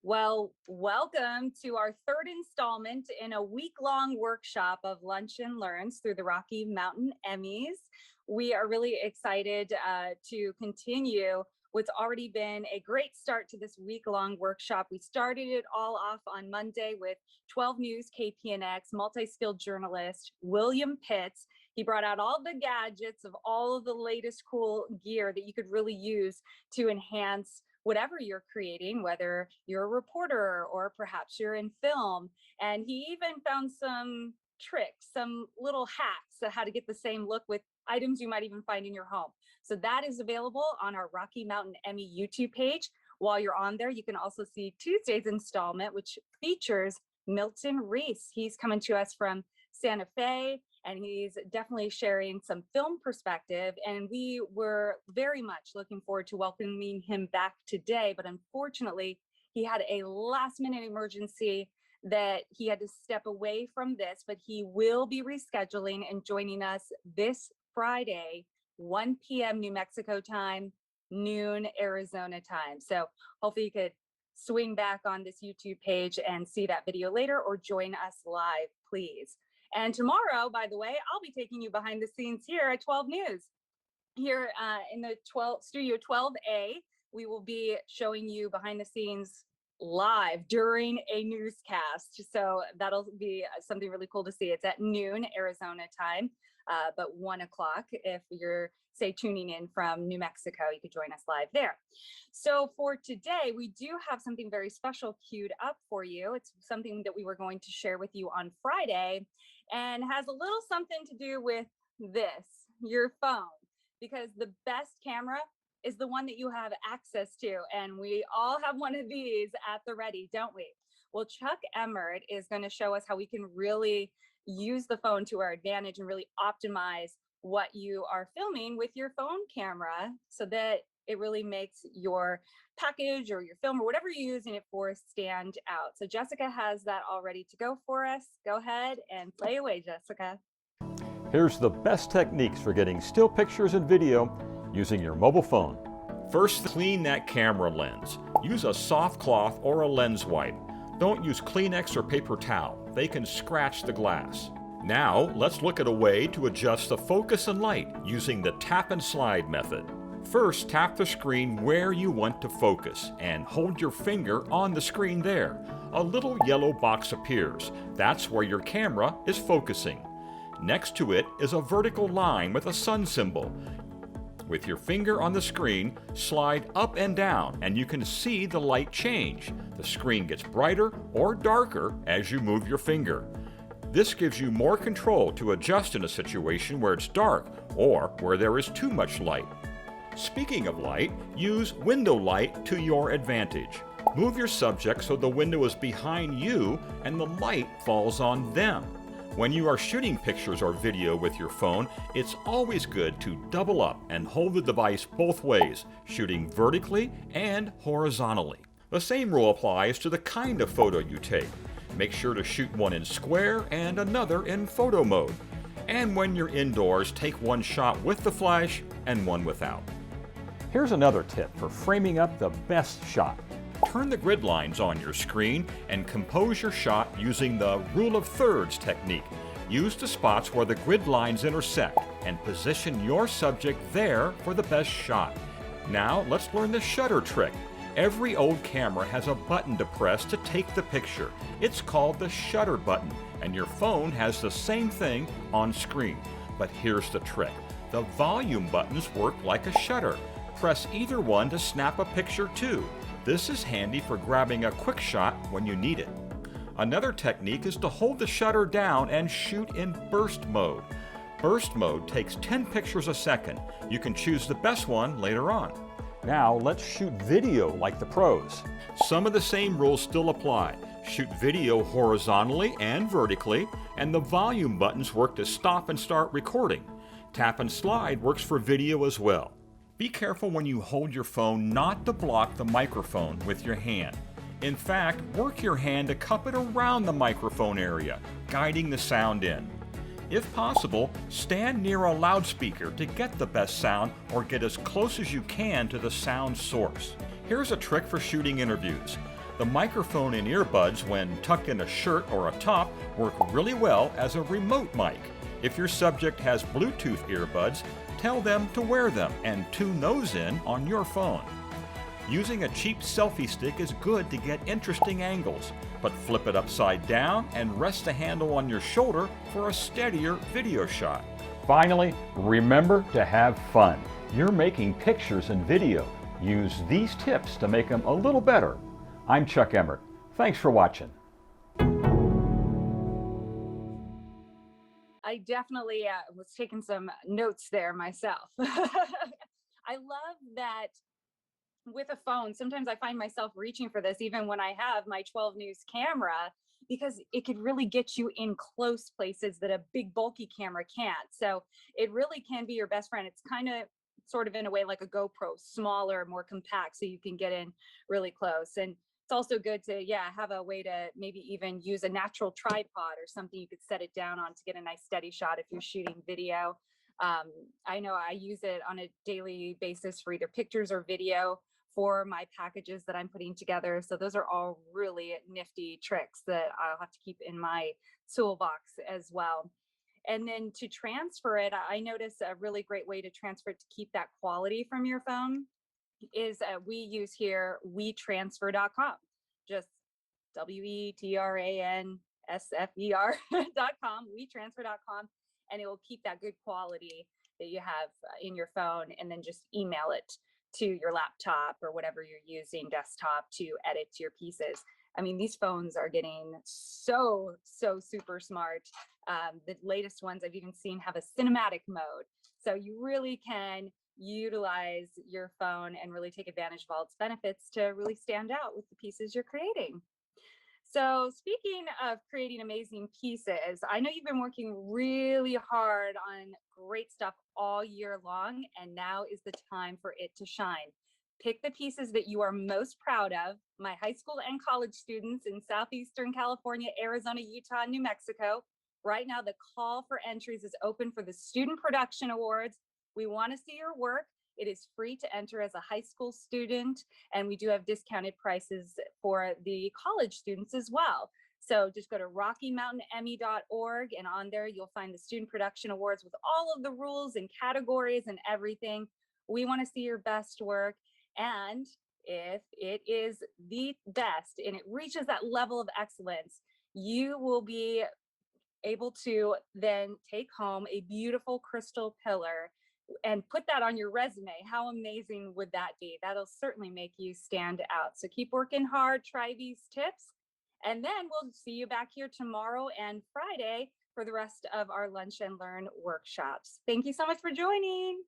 Well, welcome to our third installment in a week-long workshop of Lunch and Learns through the Rocky Mountain Emmys. We are really excited to continue what's already been a great start to this week-long workshop. We started it all off on Monday with 12 News KPNX multi-skilled journalist William Pitts. He brought out all the gadgets of all of the latest cool gear that you could really use to enhance whatever you're creating, whether you're a reporter or perhaps you're in film. And he even found some tricks, some little hacks on how to get the same look with items you might even find in your home. So that is available on our Rocky Mountain Emmy YouTube page. While you're on there, you can also see Tuesday's installment, which features Milton Reese. He's coming to us from Santa Fe, and he's definitely sharing some film perspective. And we were very much looking forward to welcoming him back today. But unfortunately, he had a last minute emergency that he had to step away from this, but he will be rescheduling and joining us this Friday, 1 p.m. New Mexico time, noon Arizona time. So hopefully you could swing back on this YouTube page and see that video later, or join us live, please. And tomorrow, by the way, I'll be taking you behind the scenes here at 12 News. Here in the Studio 12A, we will be showing you behind the scenes live during a newscast. So that'll be something really cool to see. It's at noon Arizona time, but 1 o'clock if you're, say, tuning in from New Mexico, you could join us live there. So for today, we do have something very special queued up for you. It's something that we were going to share with you on Friday, and has a little something to do with this, your phone, because the best camera is the one that you have access to. And we all have one of these at the ready, don't we? Well, Chuck Emmert is going to show us how we can really use the phone to our advantage and really optimize what you are filming with your phone camera so that it really makes your package or your film or whatever you're using it for stand out. So Jessica has that all ready to go for us. Go ahead and play away, Jessica. Here's the best techniques for getting still pictures and video using your mobile phone. First, clean that camera lens. Use a soft cloth or a lens wipe. Don't use Kleenex or paper towel. They can scratch the glass. Now, let's look at a way to adjust the focus and light using the tap and slide method. First, tap the screen where you want to focus and hold your finger on the screen there. A little yellow box appears. That's where your camera is focusing. Next to it is a vertical line with a sun symbol. With your finger on the screen, slide up and down and you can see the light change. The screen gets brighter or darker as you move your finger. This gives you more control to adjust in a situation where it's dark or where there is too much light. Speaking of light, use window light to your advantage. Move your subject so the window is behind you and the light falls on them. When you are shooting pictures or video with your phone, it's always good to double up and hold the device both ways, shooting vertically and horizontally. The same rule applies to the kind of photo you take. Make sure to shoot one in square and another in photo mode. And when you're indoors, take one shot with the flash and one without. Here's another tip for framing up the best shot. Turn the grid lines on your screen and compose your shot using the rule of thirds technique. Use the spots where the grid lines intersect and position your subject there for the best shot. Now let's learn the shutter trick. Every old camera has a button to press to take the picture. It's called the shutter button, and your phone has the same thing on screen. But here's the trick. The volume buttons work like a shutter. Press either one to snap a picture too. This is handy for grabbing a quick shot when you need it. Another technique is to hold the shutter down and shoot in burst mode. Burst mode takes 10 pictures a second. You can choose the best one later on. Now let's shoot video like the pros. Some of the same rules still apply. Shoot video horizontally and vertically, and the volume buttons work to stop and start recording. Tap and slide works for video as well. Be careful when you hold your phone not to block the microphone with your hand. In fact, work your hand to cup it around the microphone area, guiding the sound in. If possible, stand near a loudspeaker to get the best sound or get as close as you can to the sound source. Here's a trick for shooting interviews. The microphone and earbuds, when tucked in a shirt or a top, work really well as a remote mic. If your subject has Bluetooth earbuds, tell them to wear them and tune those in on your phone. Using a cheap selfie stick is good to get interesting angles, but flip it upside down and rest the handle on your shoulder for a steadier video shot. Finally, remember to have fun. You're making pictures and video. Use these tips to make them a little better. I'm Chuck Emmert. Thanks for watching. I definitely was taking some notes there myself. I love that with a phone, sometimes I find myself reaching for this even when I have my 12 News camera, because it could really get you in close places that a big bulky camera can't. So it really can be your best friend. It's kind of sort of in a way like a GoPro, smaller, more compact, so you can get in really close. And it's also good to, have a way to maybe even use a natural tripod or something you could set it down on to get a nice steady shot if you're shooting video. I know I use it on a daily basis for either pictures or video for my packages that I'm putting together. So those are all really nifty tricks that I'll have to keep in my toolbox as well. And then to transfer it, I notice a really great way to transfer it to keep that quality from your phone is we use here WeTransfer.com. Just WeTransfer.com, WeTransfer.com, and it will keep that good quality that you have in your phone, and then just email it to your laptop or whatever you're using, desktop, to edit your pieces. I mean, these phones are getting so super smart. The latest ones I've even seen have a cinematic mode. So you really can utilize your phone and really take advantage of all its benefits to really stand out with the pieces you're creating. So speaking of creating amazing pieces, I know you've been working really hard on great stuff all year long, and now is the time for it to shine. Pick the pieces that you are most proud of. My high school and college students in Southeastern California, Arizona, Utah, and New Mexico. Right now, the call for entries is open for the Student Production Awards. We want to see your work. It is free to enter as a high school student, and we do have discounted prices for the college students as well. So just go to RockyMountainEmmy.org, and on there you'll find the Student Production Awards with all of the rules and categories and everything. We want to see your best work, and if it is the best and it reaches that level of excellence, you will be able to then take home a beautiful crystal pillar and put that on your resume. How amazing would that be? That'll certainly make you stand out. So keep working hard, try these tips, and then we'll see you back here tomorrow and Friday for the rest of our Lunch and Learn workshops. Thank you so much for joining.